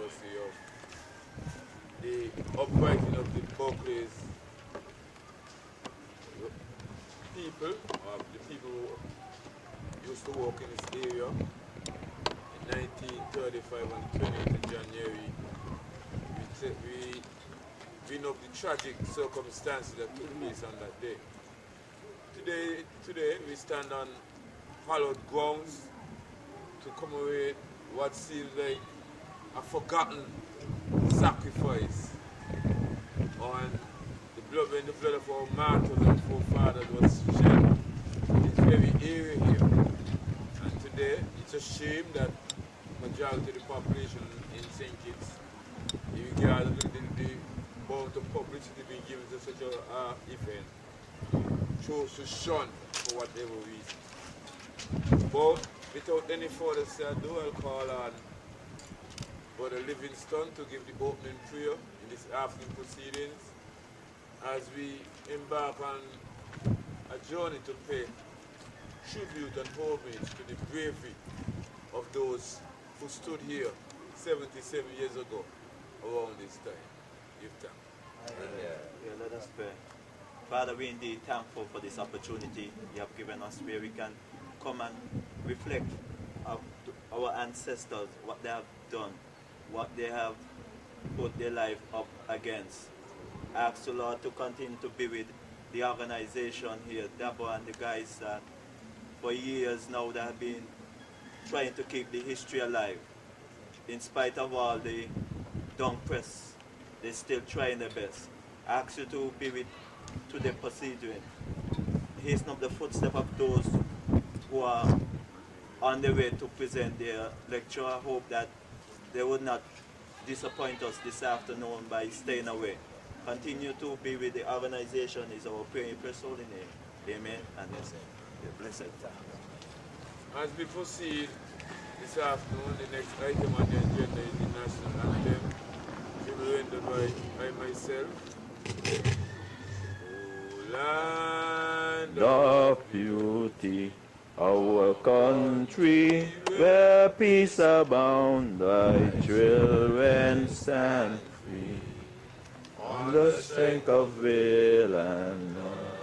anniversary of the uprising of the Buckley's people, the people who used to work in this area in 1935 on the 28th of January. We know the tragic circumstances that took place on that day. Today we stand on hallowed grounds to commemorate what seems like a forgotten sacrifice on when the blood of our martyrs and forefathers was shed in this very area here. And today it's a shame that majority of the population in St. Kitts, regardless of the amount of publicity being given to such an event, chose to shun for whatever reason. But without any further ado, I'll call on Brother Livingston to give the opening prayer in this afternoon proceedings as we embark on a journey to pay tribute and homage to the bravery of those who stood here 77 years ago around this time. Give thanks. Let us pray. Father, we indeed thankful for this opportunity you have given us where we can come and reflect of our ancestors, what they have done, what they have put their life up against. I ask the Lord to continue to be with the organization here, Dabo and the guys that for years now they have been trying to keep the history alive. In spite of all the down press, they're still trying their best. I ask you to be with today proceeding. Hasten up the footsteps of those who are on their way to present their lecture. I hope that they would not disappoint us this afternoon by staying away. Continue to be with the organization is our prayer in Christ's holy name. Amen and the blessed time. As we proceed this afternoon, the next item on the agenda is the national anthem. It will be rendered by myself. O land of beauty, our country, where peace abound, thy children stand free. On the strength of will and love,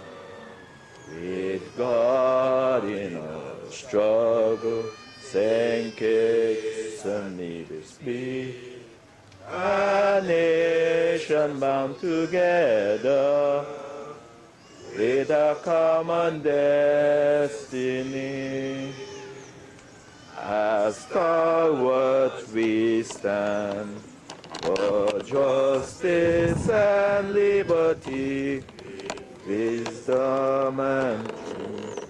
with God in our struggle, St. Kitts and Nevis be, a nation bound together with a common destiny. As stalwarts we stand for justice and liberty, wisdom and truth,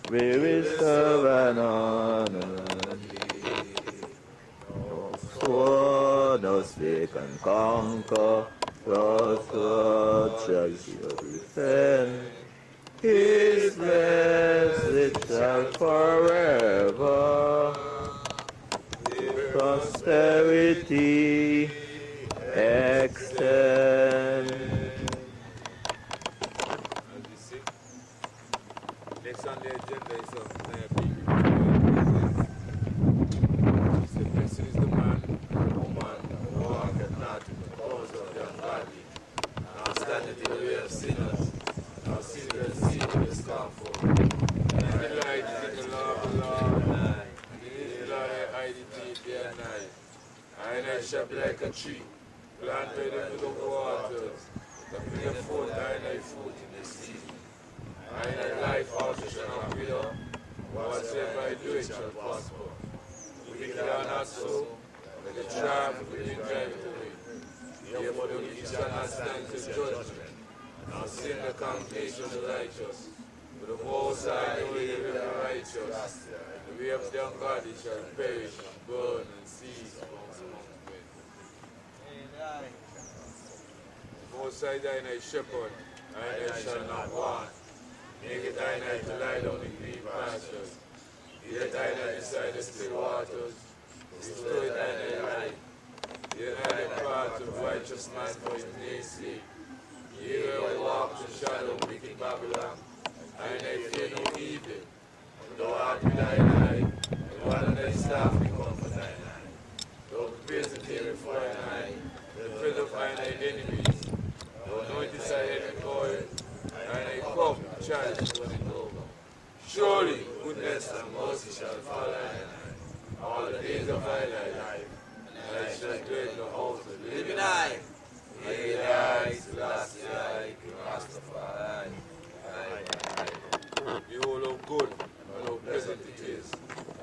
we will serve and honor thee. No sword, no stick and conquer, God's God shall heal defend. His blessed shall forever prosperity extend. As we see, next on the agenda is of he said, blessed is the man and woman who walketh not in the cause of the ungodly, nor standeth in the way of sinners, nor sitteth in the seat of the scornful. And the light is in the law of the Lord, and in his law I hide it day and night. And I shall be like a tree, planted in the waters, that bring forth thy fruit in the season. And thy life also shall not wither, whatsoever I do it shall prosper. The wicked are not so, but the traffic will be driven away. Therefore the wicked shall not stand to judgment, nor sin the congregation of the righteous. But the Most High the way of the righteous, the way of the ungodly shall perish, and burn, and cease among men. Most High thy night shepherd, thy night shall not want. Make it thy night to lie down in green pastures. Yet thy night beside the still waters. Bestow it thy night light. Yet thy the path of righteous man for his name's sake. Here I walk the shadow of wicked Babylon. Thy night fear no evil. Thou art with thy light, and one of thy staff will comfort thy night. Thou praise the day before goodness and mercy shall follow I all the days of my life, and I shall dwell in the house of the living eye. Eli, Selassie, King Rastafari. Behold how good and how pleasant it is,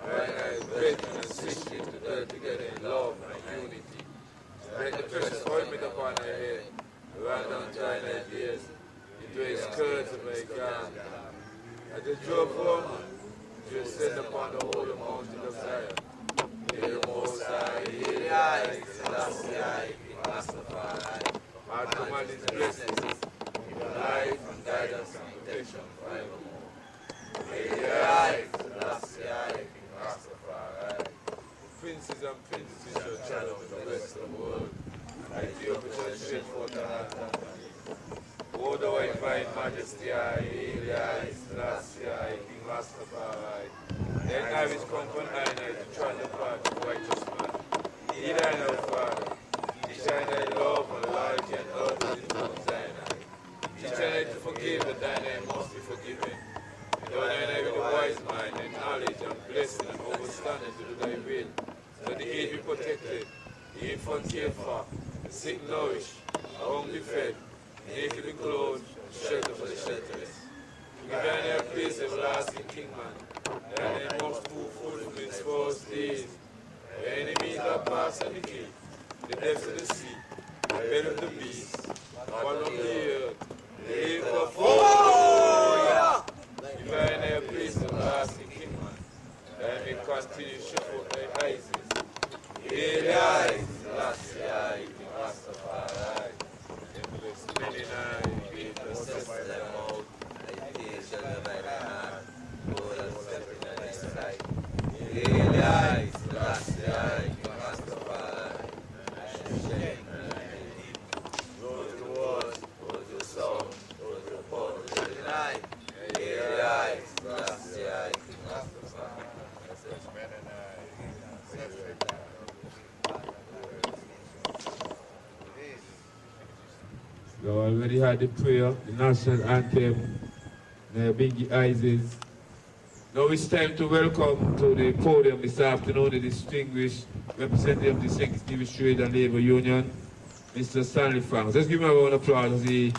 when I brethren and sisters to dwell together in love and unity. Let the precious ointment upon thy head, run down thine ears, into his skirts of thy garment. As the dew of woman, you send upon the holy mountain of Zion. Hail Most High, Eli, Selassie, King Rastafari. I command his blessings, life and guidance and protection forevermore. Eli, Selassie, King Rastafari. Princes and princesses shall triumph in the rest of the world. I feel which shall stretch forth an hand. O thou divine majesty, Eli, Selassie, King Rastafari. Then I will come from thine eye to try the path of righteous man. He thine, O Father. He shine thy love and loyalty and earth in Mount Sinai. He shine to forgive that thine eye must be forgiven. And thou thine eye with a wise mind and knowledge and blessing and understanding to do thy will. So the aged be protected, the infant cared for, the sick nourished, the hungry fed, the naked be clothed, shelter for the shelterless. Give thine eye a place everlasting King man. Thine eye must prove full from its first days. The enemies are past and decay. The depths of the sea, the bed of the beast, the bottom of the earth, the lake of fire. Give thine eye a place everlasting King man. Thine may continue to show forth thy eyes. Eli, Selassie, King Rastafari. Many nights, we possess them out. Thy face shall be by thy hand. Lord, and step in thy sight. Eli, Selassie, King Rastafari. I shall shake my deep. Roll to the walls, roll to the sound, roll to the port, roll to the night. Eli, Selassie, King Rastafari. We already had the prayer, the national anthem, the Bingy Isis. Now it's time to welcome to the podium this afternoon the distinguished representative of the Secretary Trade and Labour Union, Mr. Stanley Franks. Let's give him a round of applause as he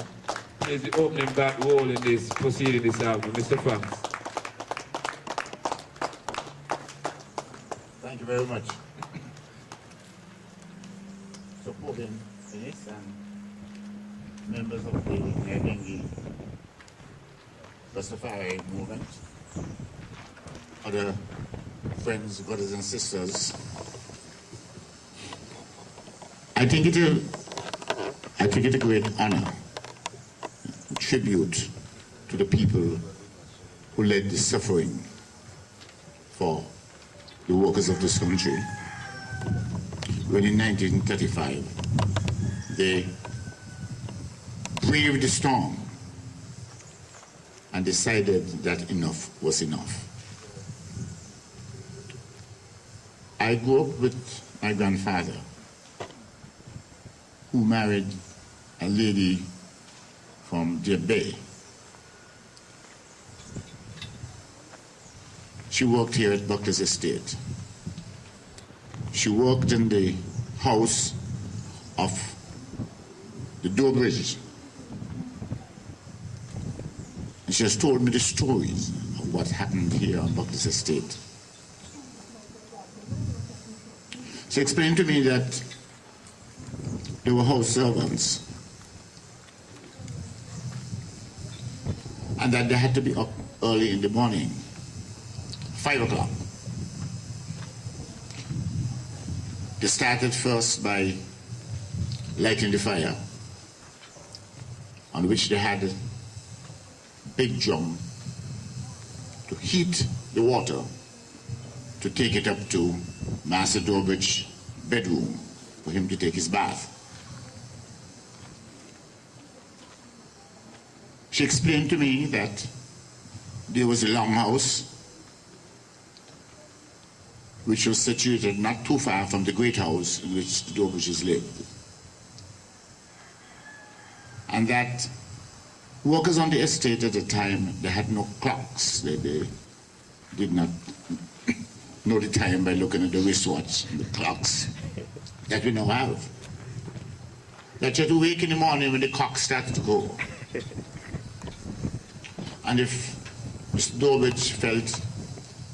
plays the opening back role in this proceeding this afternoon. Mr. Franks. Thank you very much. Supporting this and members of the Bengi Rastafari movement, other friends, brothers and sisters, I think it a great honor, tribute to the people who led the suffering for the workers of this country when in 1935 they braved the storm and decided that enough was enough. I grew up with my grandfather, who married a lady from Deer Bay. She worked here at Buckley's estate. She worked in the house of the Doorbridge. And she has told me the stories of what happened here on Buckley's estate. She explained to me that there were house servants and that they had to be up early in the morning, 5 o'clock. They started first by lighting the fire, on which they had a big drum to heat the water to take it up to Master Doorbridge's bedroom for him to take his bath. She explained to me that there was a longhouse which was situated not too far from the great house in which the Doorbridges lived. And that workers on the estate at the time, they had no clocks. They did not know the time by looking at the wristwatch and the clocks that we now have. That you had to wake in the morning when the clock started to go. And if Mr. Dovich felt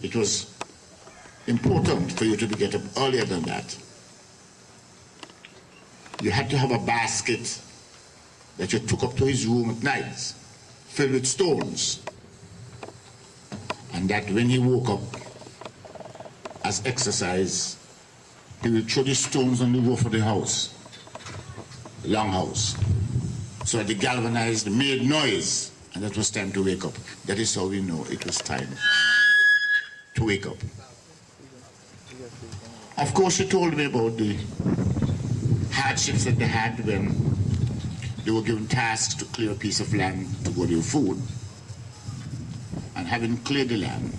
it was important for you to get up earlier than that, you had to have a basket that you took up to his room at night, filled with stones. And that when he woke up, as exercise, he would throw the stones on the roof of the house, the long house. So the galvanized made noise, and that was time to wake up. That is how we know it was time to wake up. Of course, he told me about the hardships that they had when they were given tasks to clear a piece of land to grow their food. And having cleared the land,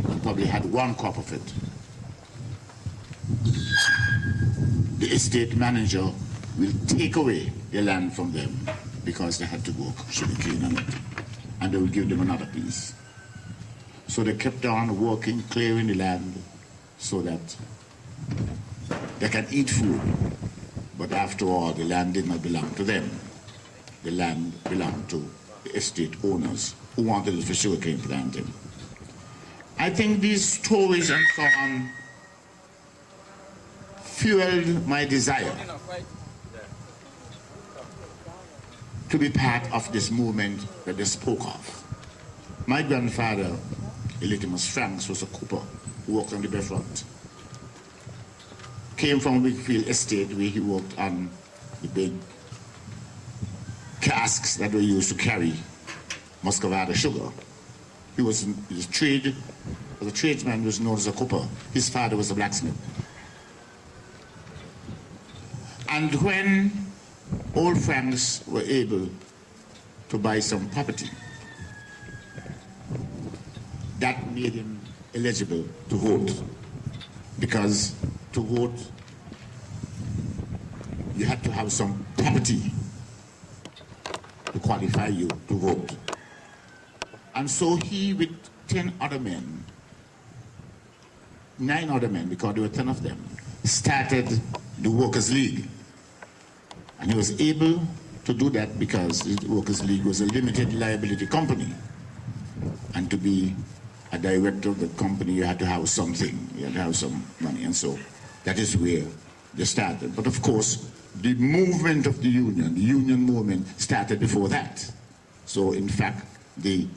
and probably had one crop of it, the estate manager will take away the land from them because they had to go sugarcane on it, and they will give them another piece. So they kept on working, clearing the land so that they can eat food. But after all, the land did not belong to them. The land belonged to the estate owners who wanted it for sugarcane planting. I think these stories and so on fueled my desire to be part of this movement that they spoke of. My grandfather, Elitimus Franks, was a cooper who worked on the Bayfront. Came from Wickfield Estate where he worked on the big casks that were used to carry Muscovado sugar. He was a tradesman, he was known as a cooper. His father was a blacksmith. And when old Franks were able to buy some property, that made him eligible to vote. Because to vote, you had to have some property to qualify you to vote. And so he, with 10 other men, 9 other men, because there were 10 of them, started the Workers' League. And he was able to do that because the Workers' League was a limited liability company. And to be a director of the company, you had to have something, you had to have some money. And so that is where they started. But of course, the movement of the union movement started before that. So in fact, the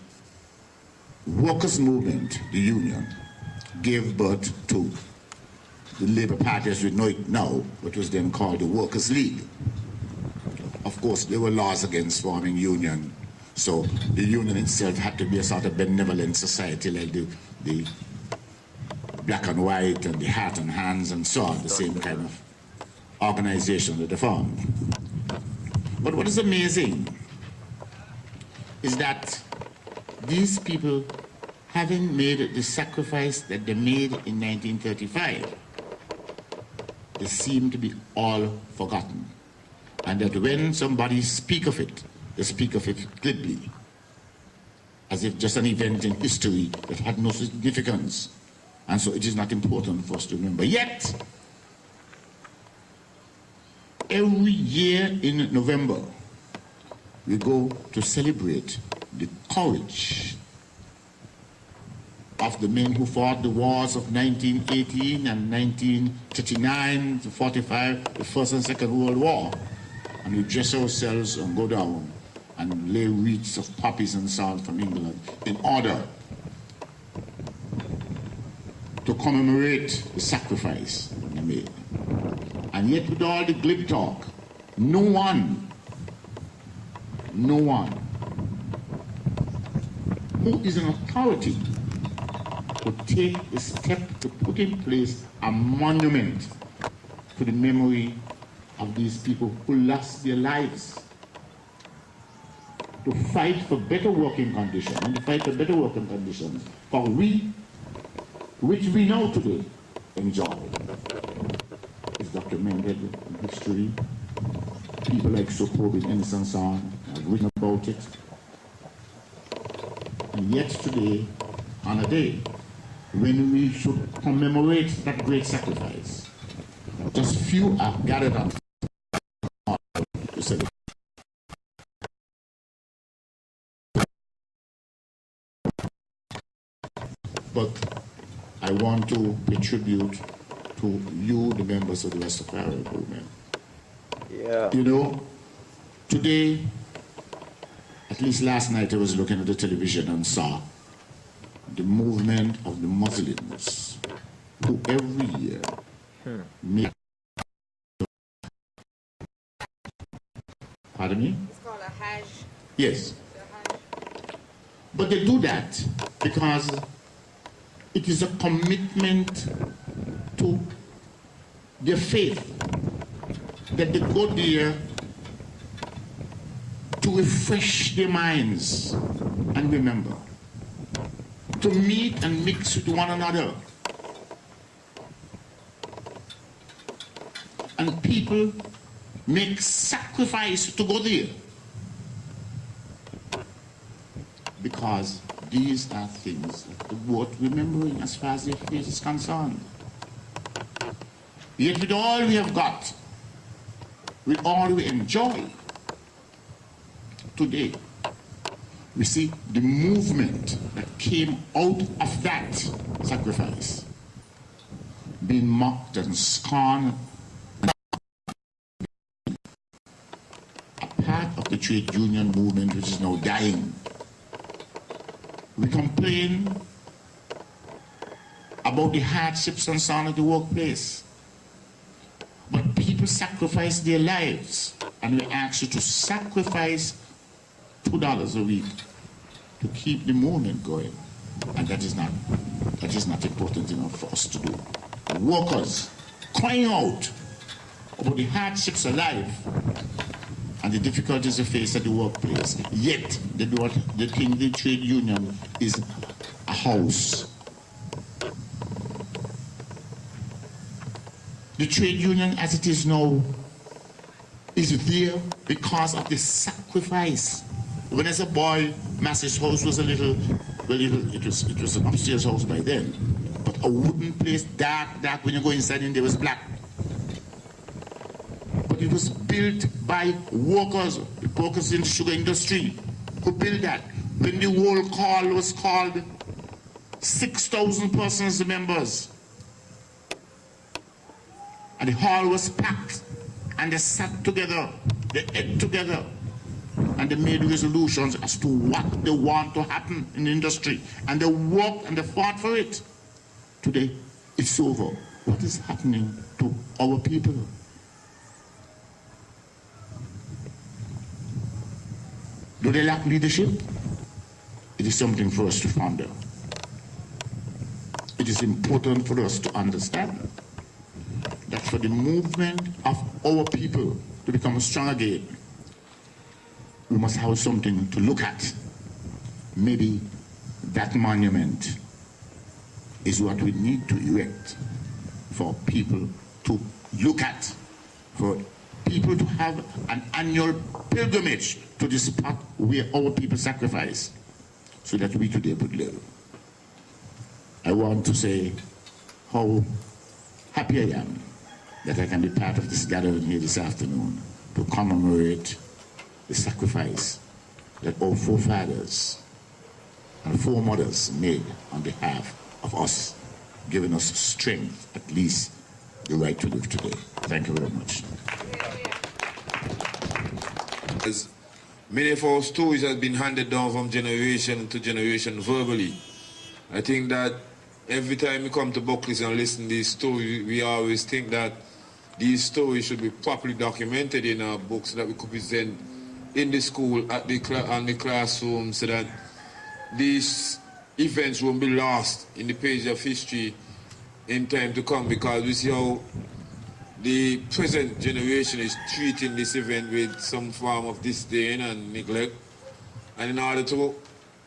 workers' movement, the union, gave birth to the Labour Party as we know it now, which was then called the Workers' League. Of course, there were laws against forming union, so the union itself had to be a sort of benevolent society like the Black and White and the Hat and Hands and so on, the same kind of organization that they formed. But what is amazing is that these people, having made the sacrifice that they made in 1935, they seem to be all forgotten. And that when somebody speak of it, they speak of it glibly, as if just an event in history that had no significance. And so it is not important for us to remember. Yet, every year in November, we go to celebrate the courage of the men who fought the wars of 1918 and 1939 to 45, the First and Second World War. And we dress ourselves and go down and lay wreaths of poppies and salt from England in order to commemorate the sacrifice they made. And yet with all the glib talk, no one who is an authority would take the step to put in place a monument to the memory of these people who lost their lives to fight for better working conditions, and to fight for better working conditions for which we now today enjoy. It's documented in history. People like Sokobi and Sansan have written about it. And yet today, on a day when we should commemorate that great sacrifice, just few are gathered on to celebrate. But I want to pay tribute to you, the members of the Rastafari movement. Yeah. You know, today, at least last night, I was looking at the television and saw the movement of the Muslims who every year make. Pardon me? It's called a Hajj. Yes. The Hajj. But they do that because it is a commitment to their faith that they go there to refresh their minds and remember, to meet and mix with one another. And people make sacrifice to go there because these are things that are worth remembering as far as their faith is concerned. Yet with all we have got, with all we enjoy, today we see the movement that came out of that sacrifice being mocked and scorned. A part of the trade union movement which is now dying. We complain about the hardships and so on at the workplace. But people sacrifice their lives, and we ask you to sacrifice $2 a week to keep the movement going. And that is not important enough for us to do. Workers crying out about the hardships of life and the difficulties they face at the workplace. Yet they think the trade union is a house. The trade union as it is now is there because of the sacrifice. When as a boy, Massey's house was it was an upstairs house by then. But a wooden place, dark, when you go inside and there was black. But it was built by workers in the sugar industry who built that. When the whole call was called, 6,000 persons, the members. And the hall was packed, and they sat together, they ate together, and they made resolutions as to what they want to happen in the industry. And they worked and they fought for it. Today, it's over. What is happening to our people? Do they lack leadership? It is something for us to ponder. It is important for us to understand that for the movement of our people to become strong again, we must have something to look at. Maybe that monument is what we need to erect for people to look at, for people to have an annual pilgrimage to the spot where our people sacrifice so that we today would live. I want to say how happy I am that I can be part of this gathering here this afternoon to commemorate the sacrifice that our forefathers and foremothers made on behalf of us, giving us strength, at least the right to live today. Thank you very much. As many of our stories have been handed down from generation to generation verbally. I think that every time we come to Buckley and listen to these stories, we always think that these stories should be properly documented in our books so that we could present in the school, at the classroom, so that these events won't be lost in the page of history in time to come, because we see how the present generation is treating this event with some form of disdain and neglect. And in order to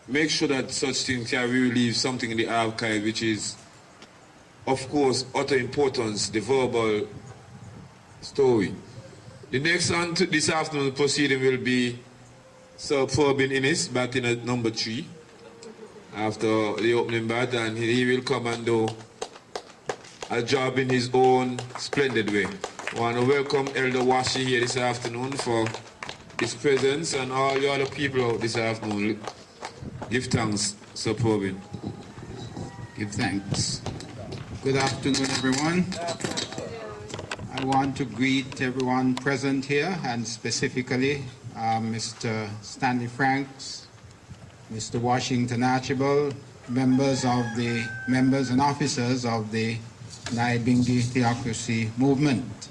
make sure that such things can relieve something in the archive, which is, of course, utter importance, the verbal story. The next on to this afternoon proceeding will be Sir Forbin Innes, batting at number 3. after the opening bat, and he will come and do a job in his own splendid way. I want to welcome Elder Washi here this afternoon for his presence, and all the other people out this afternoon. Give thanks, Superbin. Give thanks. Good afternoon, everyone. I want to greet everyone present here, and specifically Mr. Stanley Franks, Mr. Washington Archibald, members and officers of the Naibingi Theocracy Movement.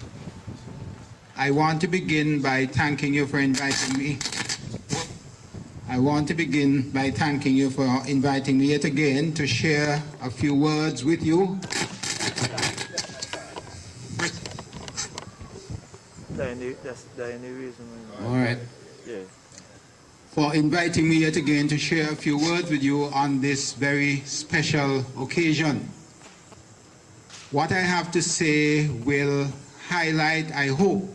I want to begin by thanking you for inviting me. Yet again to share a few words with you. That's the only reason. All right. Yeah. For inviting me yet again to share a few words with you on this very special occasion. What I have to say will highlight, I hope,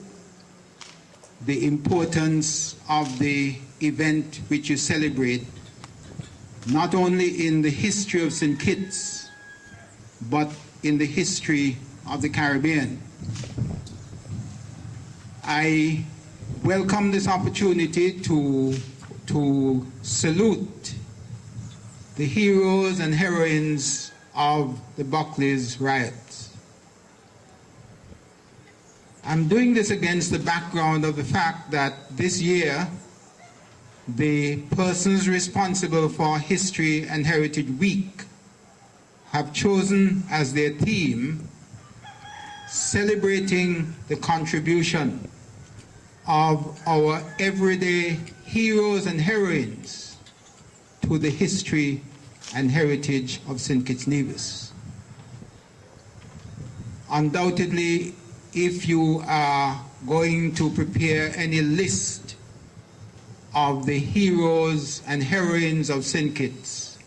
the importance of the event which you celebrate, not only in the history of St. Kitts, but in the history of the Caribbean. I welcome this opportunity to salute the heroes and heroines of the Buckley's riots. I'm doing this against the background of the fact that this year the persons responsible for History and Heritage Week have chosen as their theme celebrating the contribution of our everyday heroes and heroines to the history and heritage of St. Kitts Nevis. Undoubtedly, if you are going to prepare any list of the heroes and heroines of St. Kitts,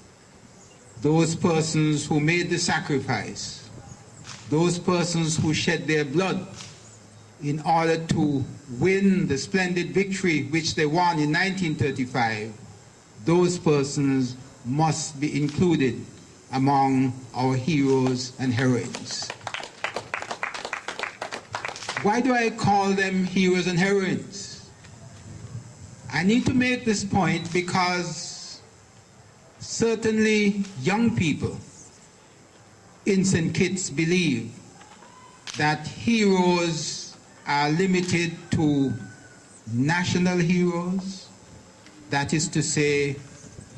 those persons who made the sacrifice, those persons who shed their blood in order to win the splendid victory which they won in 1935, those persons must be included among our heroes and heroines. Why do I call them heroes and heroines? I need to make this point because certainly young people in St. Kitts believe that heroes are limited to national heroes, that is to say,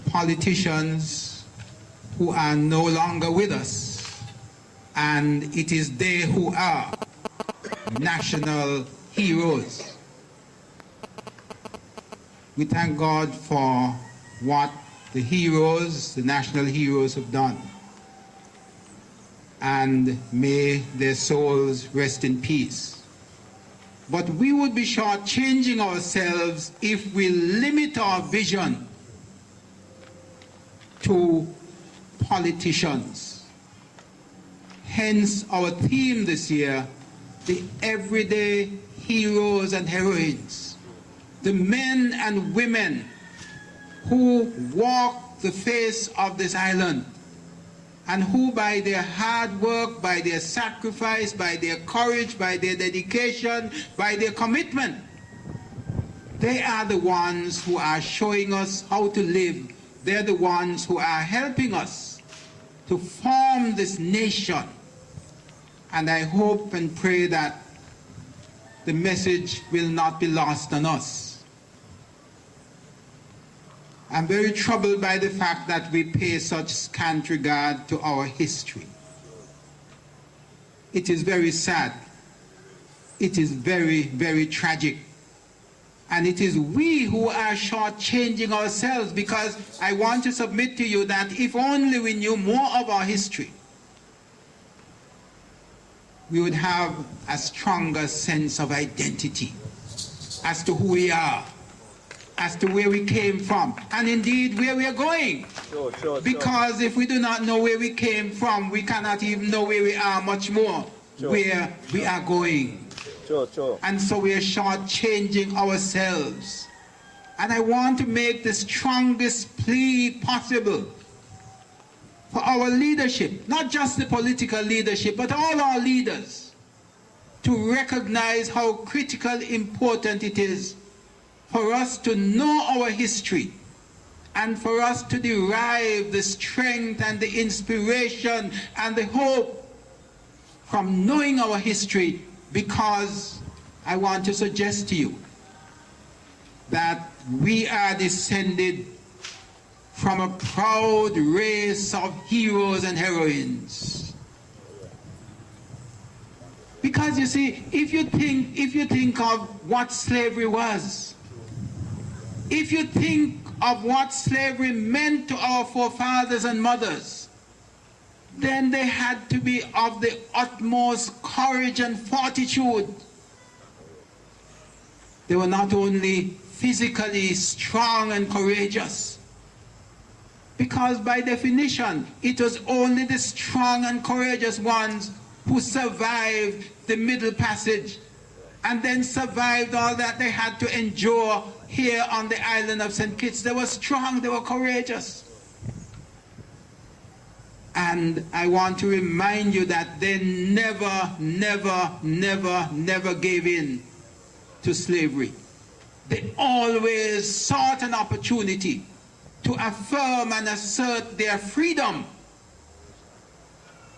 politicians who are no longer with us, and it is they who are national heroes. We thank God for what the heroes, the national heroes, have done, and may their souls rest in peace. But we would be shortchanging ourselves if we limit our vision to politicians. Hence our theme this year, the everyday heroes and heroines, the men and women who walk the face of this island and who by their hard work, by their sacrifice, by their courage, by their dedication, by their commitment, they are the ones who are showing us how to live. They're the ones who are helping us to form this nation. And I hope and pray that the message will not be lost on us. I'm very troubled by the fact that we pay such scant regard to our history. It is very sad. It is very, very tragic. And it is we who are shortchanging ourselves, because I want to submit to you that if only we knew more of our history, we would have a stronger sense of identity as to who we are, as to where we came from, and indeed where we are going. Because if we do not know where we came from, we cannot even know where we are, much more where we are going. And so we are shortchanging ourselves. And I want to make the strongest plea possible for our leadership, not just the political leadership, but all our leaders, to recognize how critical important it is for us to know our history and for us to derive the strength and the inspiration and the hope from knowing our history, because I want to suggest to you that we are descended from a proud race of heroes and heroines. Because you see, if you think of what slavery was, if you think of what slavery meant to our forefathers and mothers, then they had to be of the utmost courage and fortitude. They were not only physically strong and courageous, because by definition, it was only the strong and courageous ones who survived the Middle Passage and then survived all that they had to endure here on the island of St. Kitts. They were strong, they were courageous. And I want to remind you that they never, never, never, never gave in to slavery. They always sought an opportunity to affirm and assert their freedom,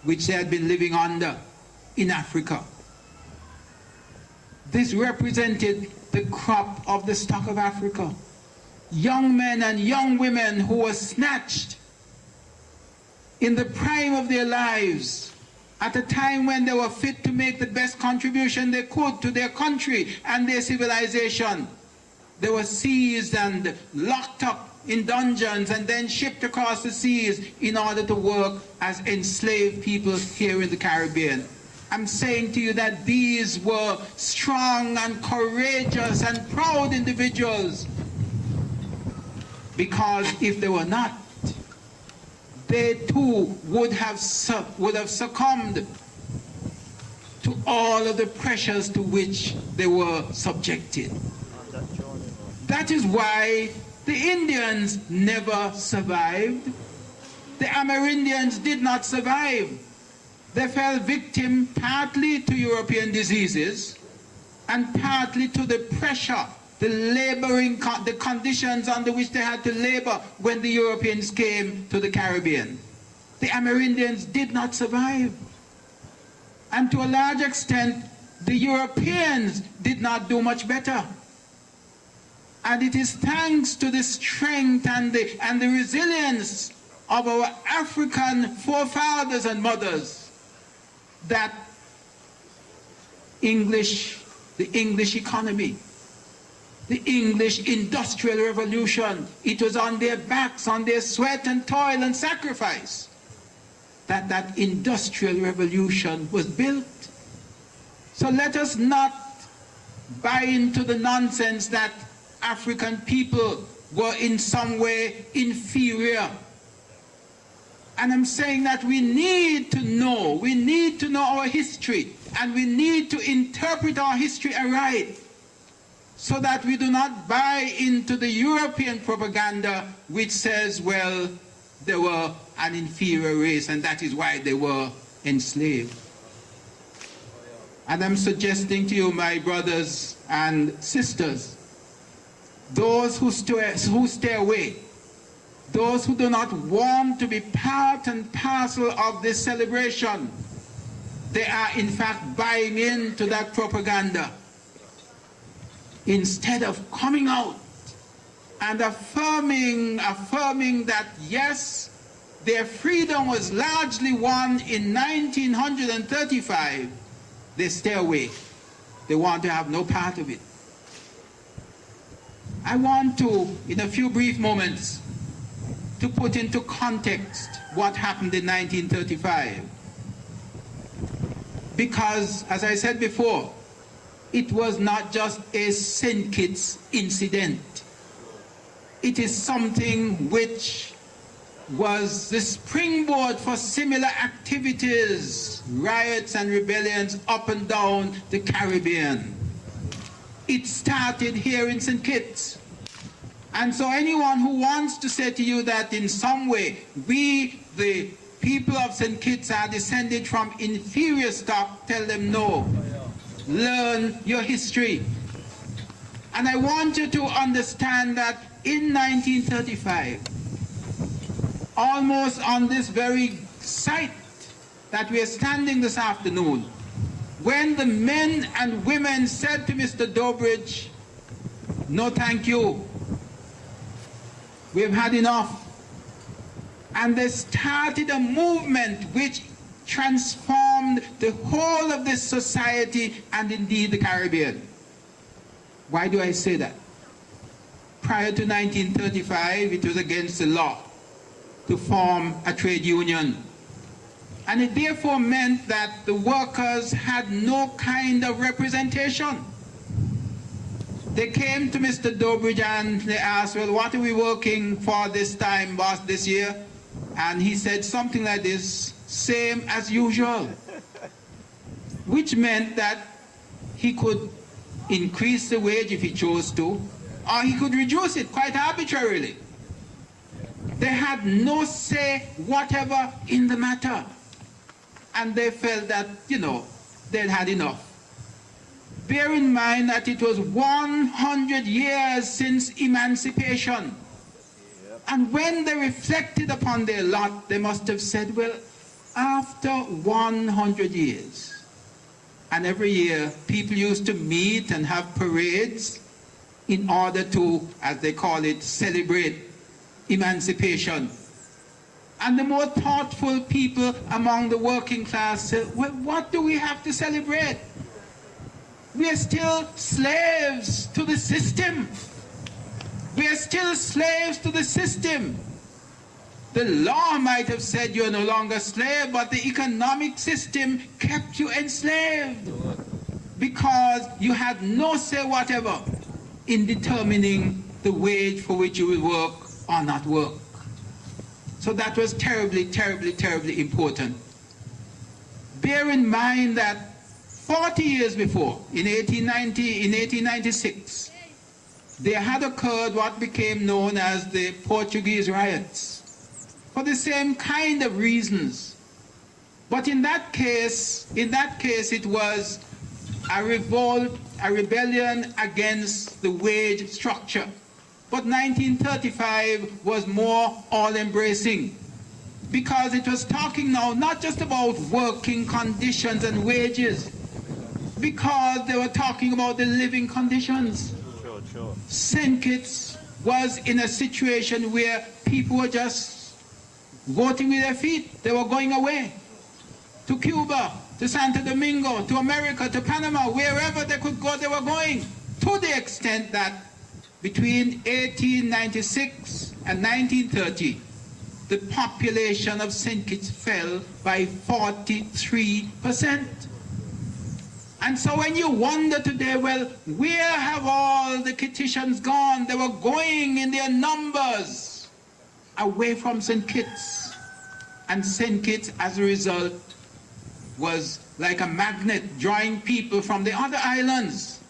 which they had been living under in Africa. This represented the crop of the stock of Africa. Young men and young women who were snatched in the prime of their lives, at a time when they were fit to make the best contribution they could to their country and their civilization. They were seized and locked up in dungeons and then shipped across the seas in order to work as enslaved people here in the Caribbean. I'm saying to you that these were strong and courageous and proud individuals, because if they were not, they too would have succumbed to all of the pressures to which they were subjected. That is why the Indians never survived. The Amerindians did not survive. They fell victim partly to European diseases and partly to the pressure, the conditions under which they had to labor when the Europeans came to the Caribbean. The Amerindians did not survive. And to a large extent, the Europeans did not do much better. And it is thanks to the strength and the resilience of our African forefathers and mothers that the English economy, the English Industrial Revolution, it was on their backs, on their sweat and toil and sacrifice, that Industrial Revolution was built. So let us not buy into the nonsense that African people were in some way inferior. And I'm saying that we need to know our history, and we need to interpret our history aright, so that we do not buy into the European propaganda which says, well, they were an inferior race and that is why they were enslaved. And I'm suggesting to you, my brothers and sisters, those who stay away, those who do not want to be part and parcel of this celebration, they are in fact buying into that propaganda, instead of coming out and affirming that yes, their freedom was largely won in 1935, they stay away. They want to have no part of it. I want to, in a few brief moments, to put into context what happened in 1935. Because, as I said before, it was not just a St. Kitts incident. It is something which was the springboard for similar activities, riots and rebellions up and down the Caribbean. It started here in St. Kitts. And so anyone who wants to say to you that in some way we, the people of St. Kitts are descended from inferior stock, tell them no. Learn your history. And I want you to understand that in 1935, almost on this very site that we are standing this afternoon, when the men and women said to Mr. Dobridge, no thank you, we've had enough. And they started a movement which transformed the whole of this society and indeed the Caribbean. Why do I say that? Prior to 1935, it was against the law to form a trade union. And it therefore meant that the workers had no kind of representation. They came to Mr. Dobridge and they asked, well, what are we working for this time, boss, this year? And he said something like this, same as usual, which meant that he could increase the wage if he chose to, or he could reduce it quite arbitrarily. They had no say whatever in the matter. And they felt that, you know, they'd had enough. Bear in mind that it was 100 years since emancipation. And when they reflected upon their lot, they must have said, well, after 100 years, and every year people used to meet and have parades in order to, as they call it, celebrate emancipation. And the more thoughtful people among the working class said, well, what do we have to celebrate? We are still slaves to the system. We are still slaves to the system. The law might have said you're no longer slave, but the economic system kept you enslaved because you had no say whatever in determining the wage for which you will work or not work. So that was terribly, terribly, terribly important. Bear in mind that 40 years before, in 1896, there had occurred what became known as the Portuguese riots, for the same kind of reasons. But in that case it was a revolt, a rebellion against the wage structure. But 1935 was more all-embracing, because it was talking now not just about working conditions and wages, because they were talking about the living conditions. Sure. St. Kitts was in a situation where people were just voting with their feet. They were going away to Cuba, to Santo Domingo, to America, to Panama, wherever they could go, they were going, to the extent that between 1896 and 1930, the population of St. Kitts fell by 43%. And so when you wonder today, well, where have all the Kittitians gone? They were going in their numbers away from St. Kitts. And St. Kitts, as a result, was like a magnet drawing people from the other islands.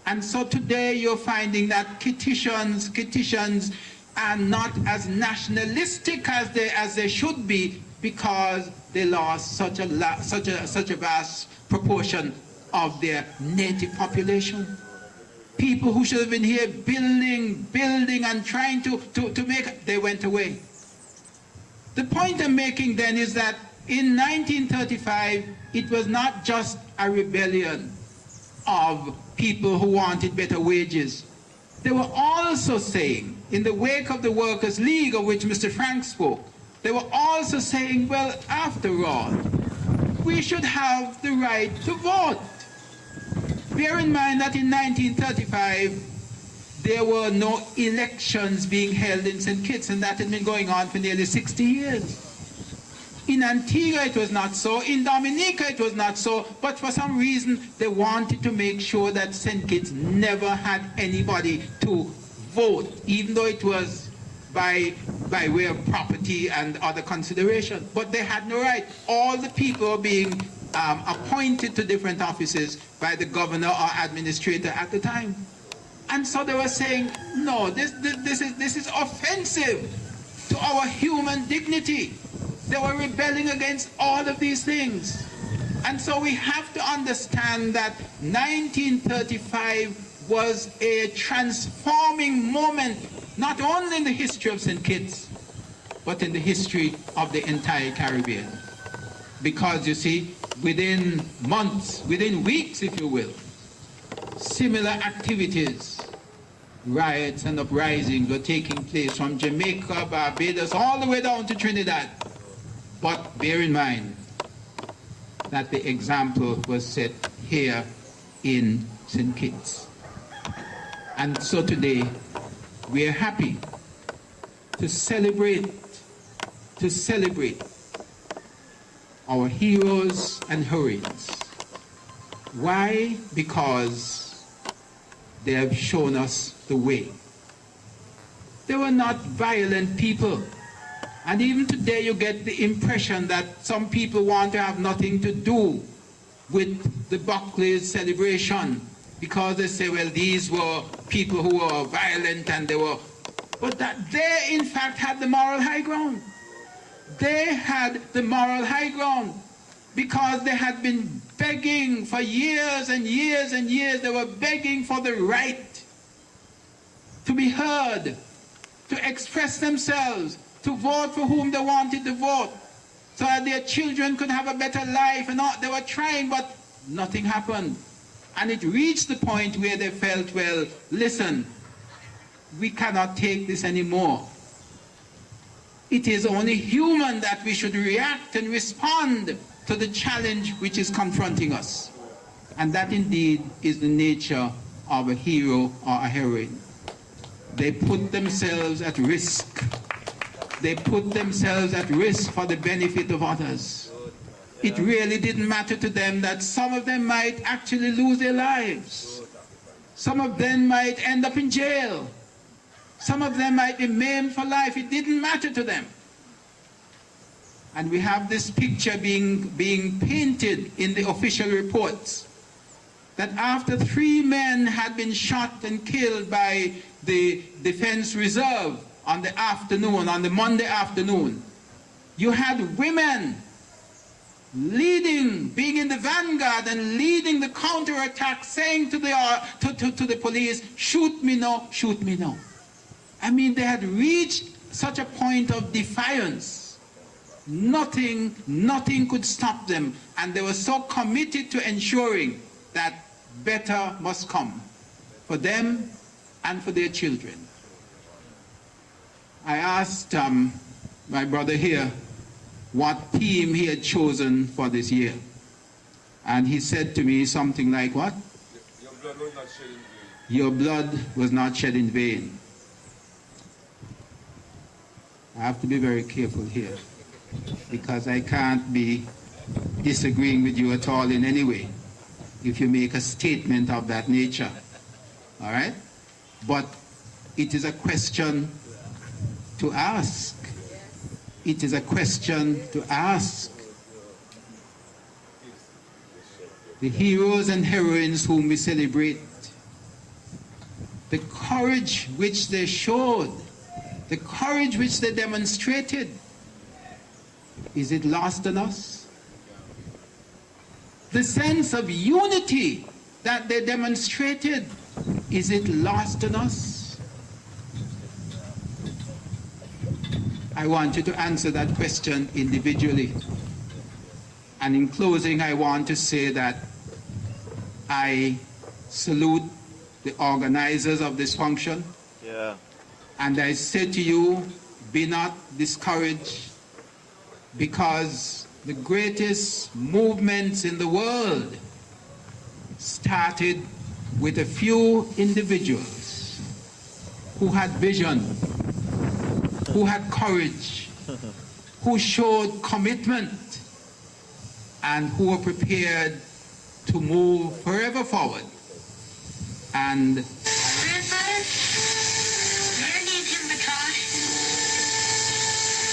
And so today you're finding that Kittitians are not as nationalistic as they should be, because they lost such a vast proportion of their native population. People who should have been here building and trying to make, they went away. The point I'm making then is that in 1935, it was not just a rebellion of people who wanted better wages. They were also saying, in the wake of the Workers' League, of which Mr. Frank spoke, they were also saying, well, after all, we should have the right to vote. Bear in mind that in 1935, there were no elections being held in St. Kitts, and that had been going on for nearly 60 years. In Antigua it was not so, in Dominica it was not so, but for some reason they wanted to make sure that St. Kitts never had anybody to vote, even though it was by way of property and other consideration. But they had no right. All the people were being appointed to different offices by the governor or administrator at the time. And so they were saying, no, this is offensive to our human dignity. They were rebelling against all of these things. And so we have to understand that 1935 was a transforming moment, not only in the history of St. Kitts, but in the history of the entire Caribbean. Because you see, within months, within weeks, if you will, similar activities, riots and uprisings were taking place from Jamaica, Barbados, all the way down to Trinidad. But bear in mind that the example was set here in St. Kitts. And so today, we are happy to celebrate our heroes and heroines. Why? Because they have shown us the way. They were not violent people. And even today you get the impression that some people want to have nothing to do with the Buckley celebration because they say, well, these were people who were violent and they were... But that they, in fact, had the moral high ground. They had the moral high ground because they had been begging for years and years and years. They were begging for the right to be heard, to express themselves, to vote for whom they wanted to vote, so that their children could have a better life. And all, they were trying, but nothing happened. And it reached the point where they felt, well, listen, we cannot take this anymore. It is only human that we should react and respond to the challenge which is confronting us. And that indeed is the nature of a hero or a heroine. They put themselves at risk. They put themselves at risk for the benefit of others. It really didn't matter to them that some of them might actually lose their lives. Some of them might end up in jail. Some of them might be maimed for life. It didn't matter to them. And we have this picture being painted in the official reports that after 3 men had been shot and killed by the Defense Reserve on the Monday afternoon, you had women being in the vanguard and leading the counterattack, saying to the police, shoot me now, shoot me now. I mean, they had reached such a point of defiance. Nothing could stop them. And they were so committed to ensuring that better must come for them and for their children. I asked my brother here what theme he had chosen for this year. And he said to me something like, what? Your blood was not shed in vain. Your blood was not shed in vain. I have to be very careful here because I can't be disagreeing with you at all in any way if you make a statement of that nature. All right? But it is a question to ask. It is a question to ask. The heroes and heroines whom we celebrate, the courage which they showed, the courage which they demonstrated, is it lost on us? The sense of unity that they demonstrated, is it lost on us? I want you to answer that question individually. And in closing, I want to say that I salute the organizers of this function. Yeah. And I say to you, be not discouraged, because the greatest movements in the world started with a few individuals who had vision, who had courage, who showed commitment, and who were prepared to move forever forward. And Grandfather, Mary named him Batrosh.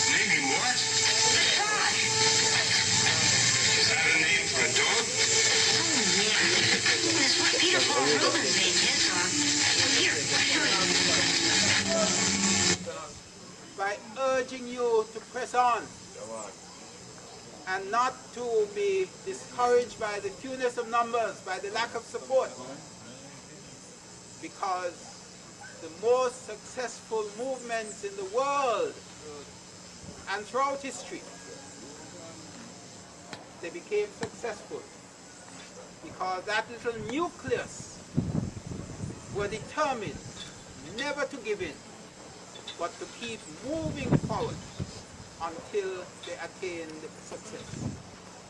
Name him what? Batrosh. Is that a name for a dog? Oh, yeah. That's what Peter Paul Rubens named his dog. Here, I'll show you. by urging you to press on, and not to be discouraged by the fewness of numbers, by the lack of support. Because the most successful movements in the world and throughout history, they became successful because that little nucleus were determined never to give in, but to keep moving forward until they attained success.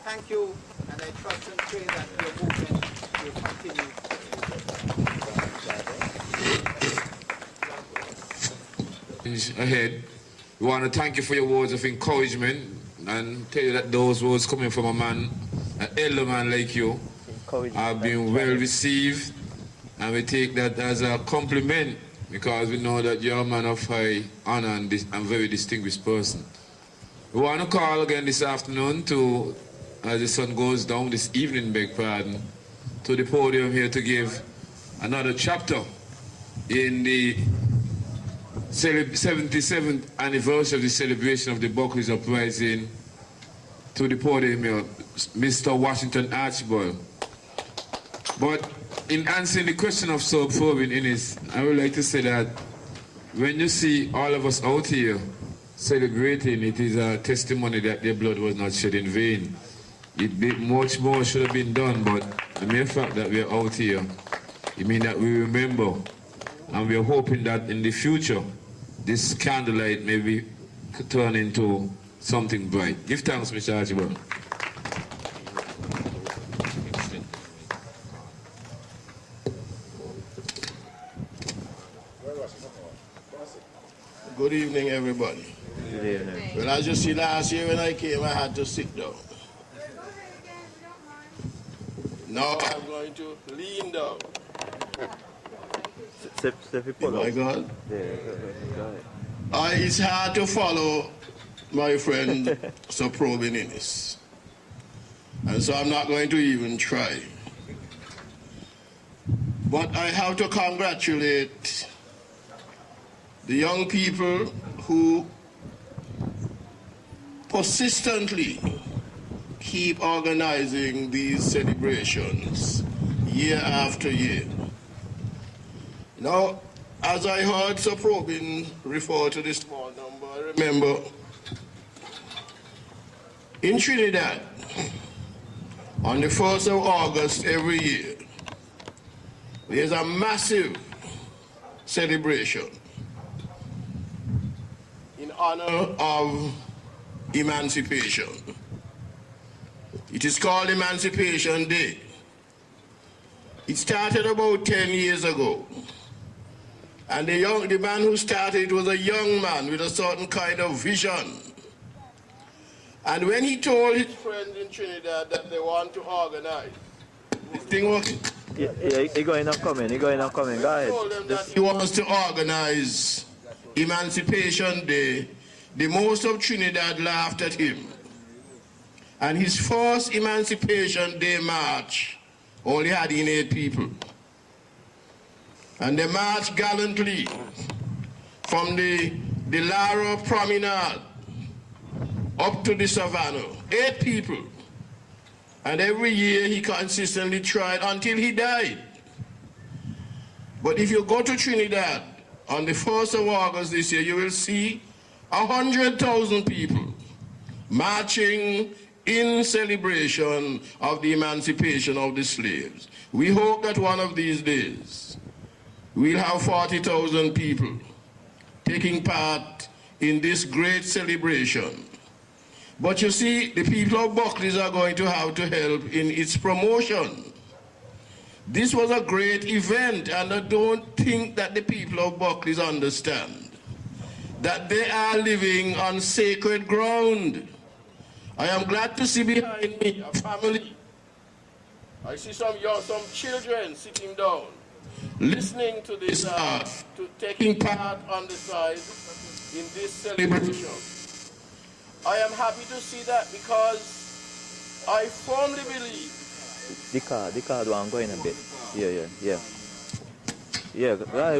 Thank you, and I trust and pray that your movement will continue. Ahead, we want to thank you for your words of encouragement and tell you that those words coming from a man, an elder man like you, have been well received, and we take that as a compliment because we know that you're a man of high honor and very distinguished person. We want to call again this afternoon to, as the sun goes down, this evening, beg pardon, to the podium here to give another chapter in the 77th anniversary of the celebration of the Buckley's Uprising, to the podium here, Mr. Washington Archibald. But in answering the question of sub-probing, I would like to say that when you see all of us out here celebrating, it is a testimony that their blood was not shed in vain. Much more should have been done, but the mere fact that we are out here, it means that we remember, and we are hoping that in the future, this candlelight may turn into something bright. Give thanks, Mr. Archibald. Good evening, everybody. Good evening. Well, as you see, last year when I came, I had to sit down. Now I'm going to lean down. Oh my God. It's hard to follow my friend Sir Probin Innes. And so I'm not going to even try. But I have to congratulate the young people who persistently keep organizing these celebrations year after year. Now, as I heard Sir Probin refer to this small number, I remember in Trinidad, on the 1st of August every year, there's a massive celebration in honor of emancipation. It is called Emancipation Day. It started about 10 years ago. And the man who started was a young man with a certain kind of vision. And when he told his friends in Trinidad that they want to organize, this thing was... Yeah, he going to come in, Go ahead. He told them that he wants to organize Emancipation Day. The most of Trinidad laughed at him. And his first Emancipation Day march only had 8 people. And they marched gallantly from the Lara Promenade up to the Savannah. 8 people. And every year he consistently tried until he died. But if you go to Trinidad on the 1st of August this year, you will see 100,000 people marching in celebration of the emancipation of the slaves. We hope that one of these days we'll have 40,000 people taking part in this great celebration. But you see, the people of Buckley are going to have to help in its promotion. This was a great event, and I don't think that the people of Buckley understand that they are living on sacred ground. I am glad to see behind me a family. I see some children sitting down, listening to this, taking part on the side in this celebration. I am happy to see that because I firmly believe. The card one going a bit. Yeah.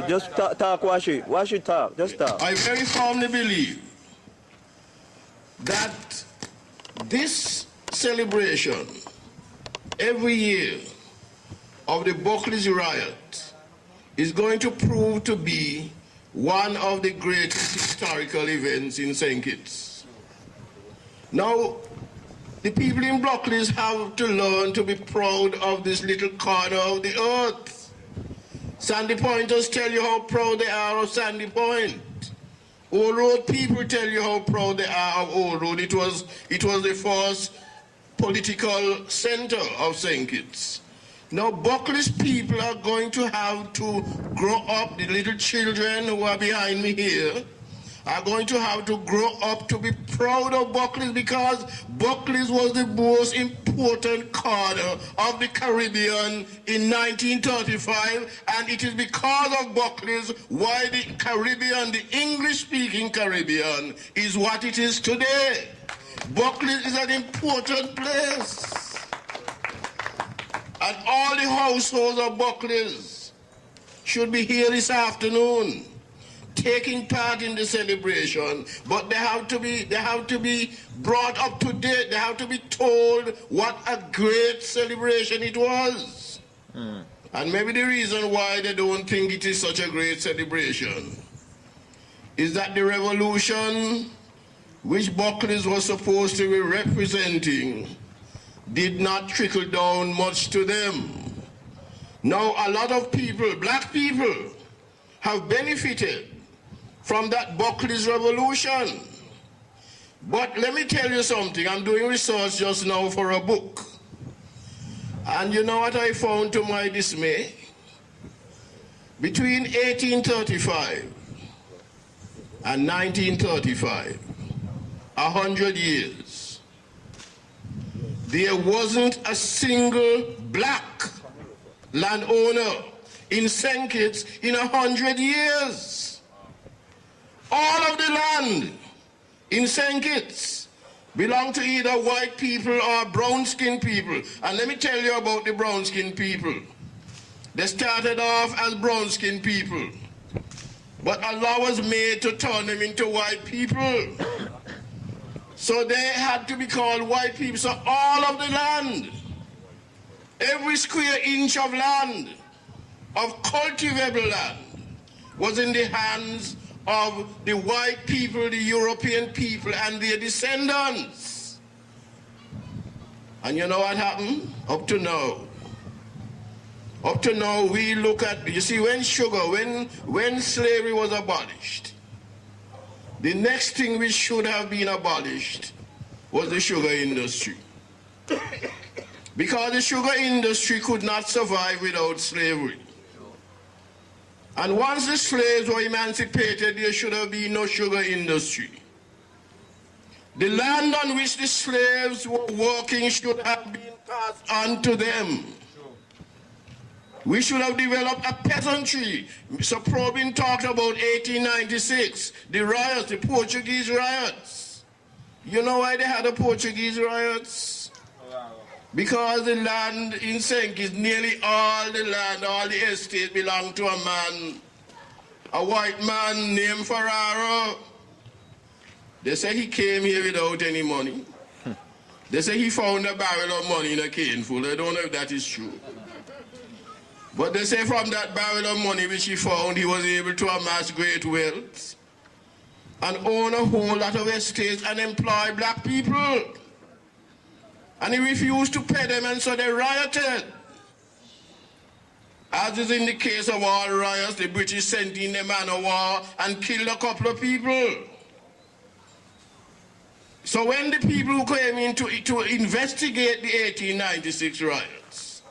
Just talk, Wash it, talk. Just talk. I very firmly believe that this celebration every year of the Buckley's riot is going to prove to be one of the greatest historical events in St. Kitts. Now, the people in Buckley's have to learn to be proud of this little corner of the earth. Sandy Pointers tell you how proud they are of Sandy Point. Old Road people tell you how proud they are of Old Road. It was the first political center of St. Kitts. Now, Buckley's people are going to have to grow up, the little children who are behind me here, are going to have to grow up to be proud of Buckley's, because Buckley's was the most important corner of the Caribbean in 1935, and it is because of Buckley's why the Caribbean, the English-speaking Caribbean, is what it is today. Buckley's is an important place. And all the households of Buckley's should be here this afternoon, taking part in the celebration, but they have to be brought up to date. They have to be told what a great celebration it was. And maybe the reason why they don't think it is such a great celebration is that the revolution which Buckley's was supposed to be representing did not trickle down much to them. Now, a lot of people, black people, have benefited from that Buckley's revolution. But let me tell you something. I'm doing research just now for a book. And you know what I found to my dismay? Between 1835 and 1935, 100 years, there wasn't a single black landowner in St. Kitts in 100 years. All of the land in St. Kitts belonged to either white people or brown-skinned people. And let me tell you about the brown-skinned people. They started off as brown-skinned people, but a law was made to turn them into white people. So they had to be called white people. So all of the land, every square inch of land, of cultivable land, was in the hands of the white people, the European people, and their descendants. And you know what happened? Up to now, we look at, you see, when slavery was abolished, the next thing which should have been abolished was the sugar industry. Because the sugar industry could not survive without slavery. And once the slaves were emancipated, there should have been no sugar industry. The land on which the slaves were working should have been passed on to them. We should have developed a peasantry. Mr. Probin talked about 1896, the riots, the Portuguese riots. You know why they had the Portuguese riots? Because the land in St. Kitts, nearly all the land, all the estate belonged to a man, a white man named Ferraro. They say he came here without any money. They say he found a barrel of money in a cane full. I don't know if that is true. But they say from that barrel of money which he found, he was able to amass great wealth and own a whole lot of estates and employ black people. And he refused to pay them, and so they rioted. As is in the case of all riots, the British sent in a man of war and killed a couple of people. So when the people who came in to investigate the 1896 riots,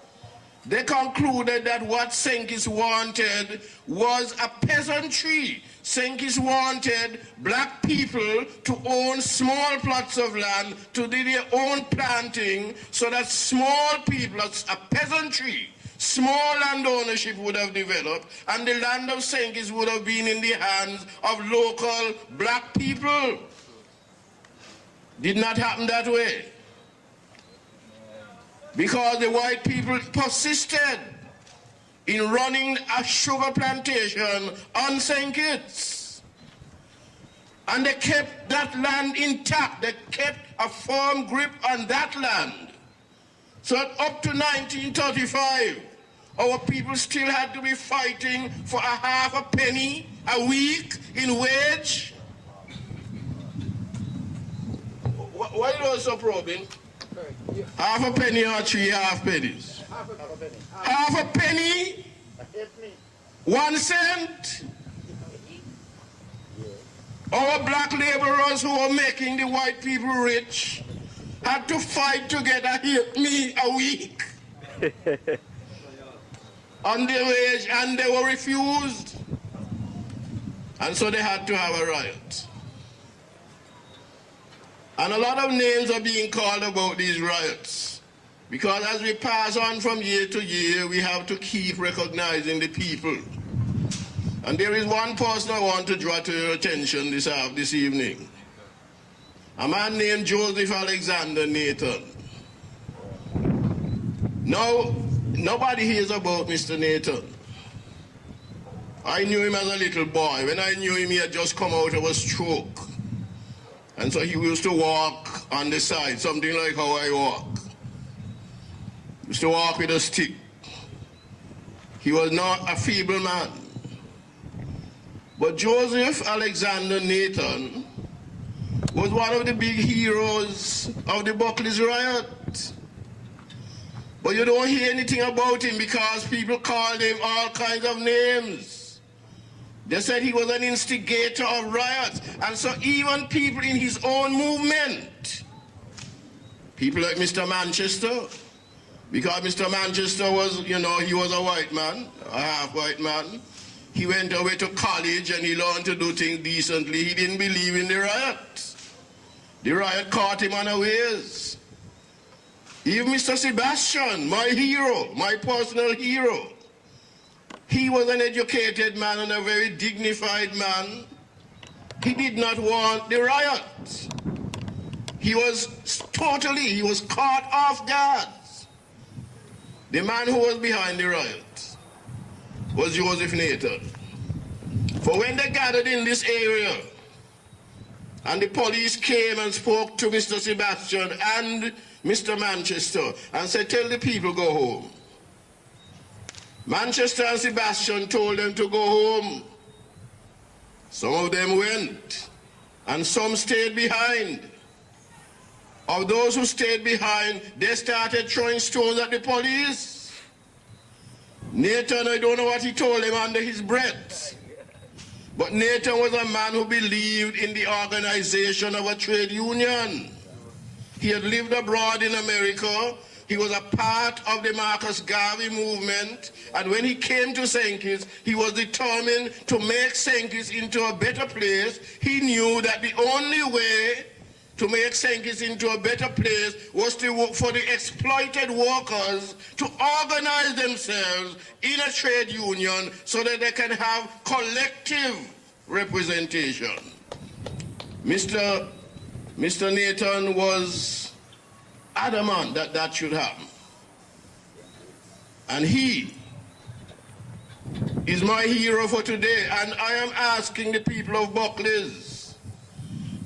they concluded that what St. Kitts wanted was a peasantry. St. Kitts wanted black people to own small plots of land, to do their own planting, so that small people, a peasantry, small land ownership would have developed, and the land of St. Kitts would have been in the hands of local black people. Did not happen that way. Because the white people persisted in running a sugar plantation on St. Kitts. And they kept that land intact. They kept a firm grip on that land. So up to 1935, our people still had to be fighting for a half a penny a week in wage. Why are you so probing? Half a penny or 3 half pennies? Half a penny? 1 cent? Our black laborers who were making the white people rich had to fight to get a halfpenny a week on their wage, and they were refused. And so they had to have a riot. And a lot of names are being called about these riots, because as we pass on from year to year, we have to keep recognizing the people. And there is one person I want to draw to your attention this evening. A man named Joseph Alexander Nathan. Now, nobody hears about Mr. Nathan. I knew him as a little boy. When I knew him, he had just come out of a stroke. And so he used to walk on the side, something like how I walk. He used to walk with a stick. He was not a feeble man. But Joseph Alexander Nathan was one of the big heroes of the Buckley's riot. But you don't hear anything about him because people called him all kinds of names. They said he was an instigator of riots. And so even people in his own movement, people like Mr. Manchester, because Mr. Manchester was, you know, he was a white man, a half-white man. He went away to college and he learned to do things decently. He didn't believe in the riot. The riot caught him unawares. Even Mr. Sebastian, my hero, my personal hero, he was an educated man and a very dignified man. He did not want the riot. He was caught off guard. The man who was behind the riot was Joseph Nathan. For when they gathered in this area and the police came and spoke to Mr. Sebastian and Mr. Manchester and said, tell the people go home. Manchester and Sebastian told them to go home. Some of them went and some stayed behind. Of those who stayed behind, they started throwing stones at the police. Nathan, I don't know what he told him under his breath, but Nathan was a man who believed in the organization of a trade union. He had lived abroad in America. He was a part of the Marcus Garvey movement, and when he came to St. Kitts, he was determined to make St. Kitts into a better place. He knew that the only way to make St. Kitts into a better place was for the exploited workers to organize themselves in a trade union so that they can have collective representation. Mr. Nathan was adamant that that should happen. And he is my hero for today, and I am asking the people of Buckley's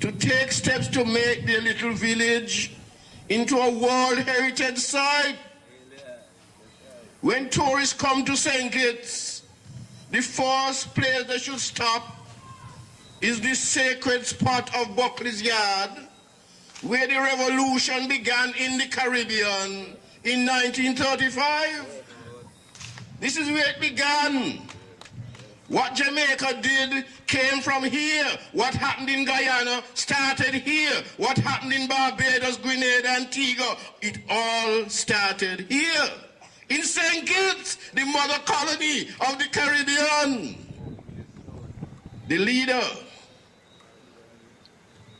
to take steps to make their little village into a World Heritage Site. When tourists come to St. Kitts, the first place they should stop is this sacred spot of Buckley's Yard, where the revolution began in the Caribbean in 1935. This is where it began. What Jamaica did came from here. What happened in Guyana started here. What happened in Barbados, Grenada, Antigua, it all started here. In St. Kitts, the mother colony of the Caribbean. The leader.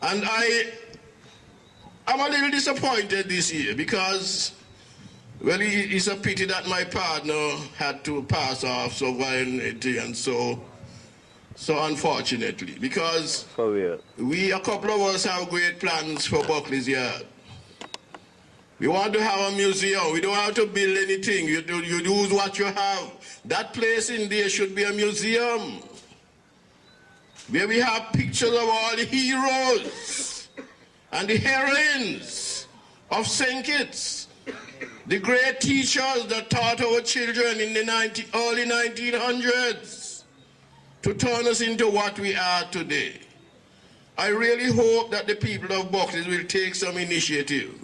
And I'm a little disappointed this year because, well, it's a pity that my partner had to pass off so violently and so unfortunately, because a couple of us have great plans for Buckley's Yard. We want to have a museum. We don't have to build anything. You use what you have. That place in there should be a museum. where we have pictures of all the heroes and the heroines of St. Kitts, the great teachers that taught our children in the early 1900s to turn us into what we are today. I really hope that the people of Buckley will take some initiative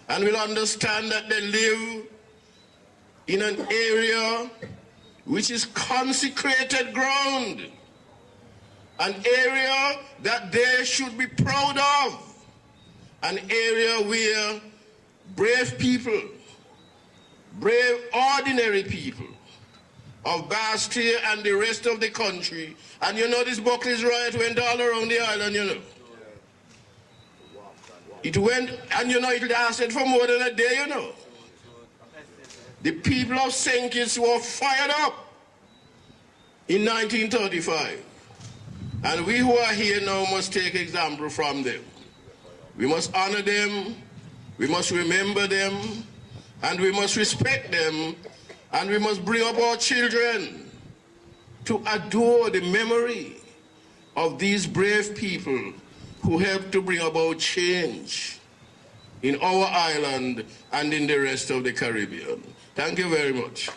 and will understand that they live in an area which is consecrated ground, an area that they should be proud of, an area where brave people, brave ordinary people of Bastille and the rest of the country, and you know this Buckley's riot went all around the island, you know. It went, and you know, it lasted for more than a day, you know. The people of St. Kitts were fired up in 1935. And we who are here now must take example from them. We must honor them, we must remember them, and we must respect them, and we must bring up our children to adore the memory of these brave people who helped to bring about change in our island and in the rest of the Caribbean. Thank you very much.